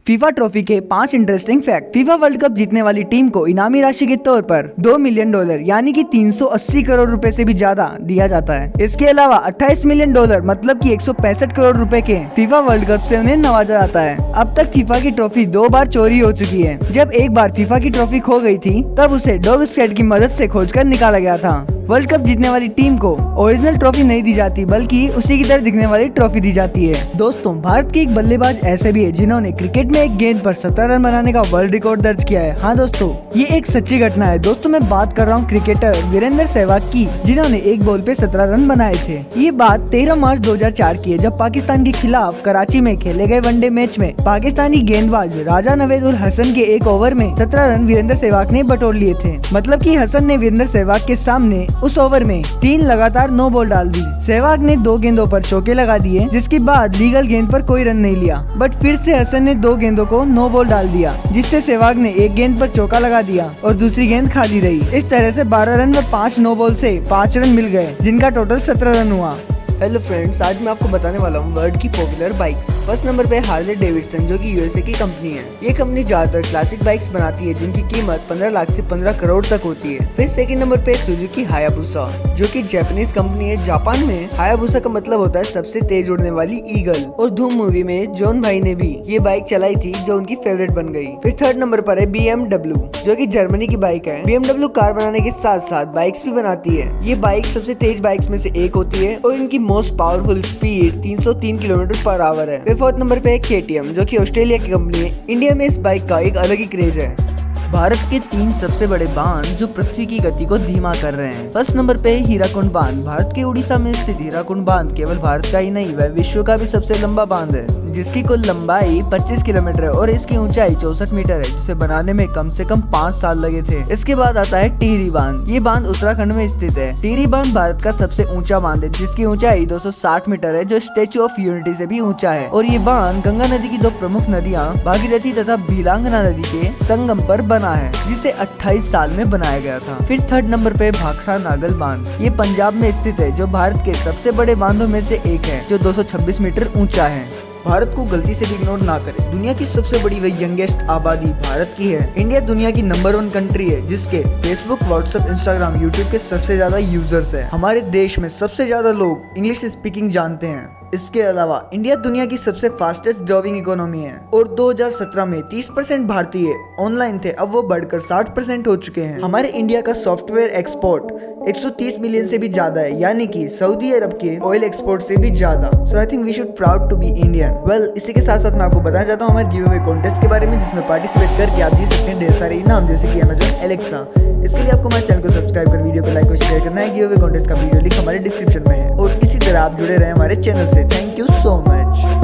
FIFA trophy के 5 interesting fact. FIFA world cup जीतने वाली टीम को इनामी राशि के तौर पर $2 मिलियन यानी कि 380 करोड़ रुपए से भी ज्यादा दिया जाता है। इसके अलावा $28 मिलियन मतलब कि 165 करोड़ रुपए के फीफा वर्ल्ड कप से उन्हें नवाजा जाता है। अब तक फीफा की ट्रॉफी 2 बार चोरी हो चुकी है। जब एक बार फीफा की ट्रॉफी खो गई थी तब उसे डॉग स्क्वाड की मदद से खोजकर निकाला गया था। वर्ल्ड कप जीतने वाली टीम को ओरिजिनल ट्रॉफी नहीं दी जाती बल्कि उसी की तरह दिखने वाली ट्रॉफी दी जाती है। दोस्तों, भारत के एक बल्लेबाज ऐसे भी है जिन्होंने क्रिकेट में एक गेंद पर 17 रन बनाने का वर्ल्ड रिकॉर्ड दर्ज किया है। हाँ दोस्तों, ये एक सच्ची घटना है। दोस्तों, मैं बात कर रहा हूँ क्रिकेटर वीरेंद्र सहवाग की, जिन्होंने एक बॉल पे 17 रन बनाए थे। ये बात 13 मार्च 2004 की है, जब पाकिस्तान के खिलाफ कराची में खेले गए वनडे मैच में पाकिस्तानी गेंदबाज राजा नवेद उल हसन के एक ओवर में 17 रन वीरेंद्र सहवाग ने बटोर लिए थे। मतलब कि हसन ने वीरेंद्र सहवाग के सामने उस ओवर में 3 लगातार नो बॉल डाल दी। सहवाग ने 2 गेंदों पर चौके लगा दिए, जिसके बाद लीगल गेंद पर कोई रन नहीं लिया। बट फिर से हसन ने 2 गेंदों को नो बॉल डाल दिया, जिससे सहवाग ने एक गेंद पर चौका लगा दिया और दूसरी गेंद खाली रही। इस तरह से 12 रन व 5 नो बॉल से 5 रन मिल गए, जिनका टोटल 17 रन हुआ। हेलो फ्रेंड्स, आज मैं आपको बताने वाला हूँ वर्ल्ड की पॉपुलर बाइक्स। फर्स्ट नंबर पे हार्ले डेविडसन, जो कि यूएसए की कंपनी है। ये कंपनी ज्यादातर क्लासिक बाइक्स बनाती है जिनकी कीमत 15 लाख से 15 करोड़ तक होती है। फिर सेकंड नंबर पे सुजुकी हायाबुसा, जो कि जापानीज कंपनी है। जापान में हायाबुसा का मतलब होता है सबसे तेज उड़ने वाली ईगल। और धूम मूवी में जॉन भाई ने भी ये बाइक चलाई थी, जो उनकी फेवरेट बन गई। फिर थर्ड नंबर पर है BMW, जो की जर्मनी की बाइक है। BMW कार बनाने के साथ साथ बाइक्स भी बनाती है। ये बाइक सबसे तेज बाइक्स में से एक होती है और इनकी most powerful speed 303 kilometre per hour है। फिर फोर्थ नंबर पे है KTM, जो कि ऑस्ट्रेलिया की कंपनी है। इंडिया में इस बाइक का एक अलग ही क्रेज है। भारत के 3 सबसे बड़े बांध जो पृथ्वी की गति को धीमा कर रहे हैं। फर्स्ट नंबर पे हीराकुंड बांध। भारत के उड़ीसा में स्थित हीराकुंड बांध केवल भारत का ही नहीं, वह विश्व का भी सबसे लंबा बांध है, जिसकी कुल लंबाई 25 किलोमीटर है और इसकी ऊंचाई 64 मीटर है, जिसे बनाने में कम से कम 5 साल लगे थे। इसके बाद आता है टिहरी बांध। ये बांध उत्तराखंड में स्थित है। टिहरी बांध भारत का सबसे ऊंचा बांध है, जिसकी ऊंचाई 260 मीटर है, जो स्टेच्यू ऑफ यूनिटी से भी ऊंचा है। और ये बांध गंगा नदी की 2 प्रमुख नदियां भागीरथी तथा भीलांगना नदी के संगम पर बना है, जिसे 28 साल में बनाया गया था। फिर थर्ड नंबर पे भाखड़ा नागल बांध। ये पंजाब में स्थित है, जो भारत के सबसे बड़े बांधों में से एक है, जो 226 मीटर ऊंचा है। भारत को गलती से भी इग्नोर ना करें। दुनिया की सबसे बड़ी व यंगेस्ट आबादी भारत की है। इंडिया दुनिया की नंबर 1 कंट्री है, जिसके फेसबुक, व्हाट्सएप, इंस्टाग्राम, यूट्यूब के सबसे ज्यादा यूजर्स हैं। हमारे देश में सबसे ज्यादा लोग इंग्लिश स्पीकिंग जानते हैं। इसके अलावा इंडिया दुनिया की सबसे फास्टेस्ट ग्रोइंग इकोनॉमी है और 2017 में 30% भारतीय ऑनलाइन थे, अब वो बढ़कर 60% हो चुके हैं। हमारे इंडिया का सॉफ्टवेयर एक्सपोर्ट 130 मिलियन से भी ज्यादा है, यानी कि सऊदी अरब के ऑयल एक्सपोर्ट से भी ज्यादा। So I think we should proud to be Indian. Well, इसी के साथ साथ मैं आपको बताना चाहता हूँ हमारे गिव अवे कॉन्टेस्ट के बारे में, जिसमें पार्टिसिपेट करके आप जीत सकते हैं ढेर सारे इनाम, जैसे कि अमेजॉन एलेक्सा। इसके लिए आपको हमारे चैनल को सब्सक्राइब कर वीडियो को लाइक और शेयर करना है। गिव अवे कॉन्टेस्ट का वीडियो लिंक हमारे डिस्क्रिप्शन में है और इसी तरह आप जुड़े रहे हमारे चैनल से। Thank you so much.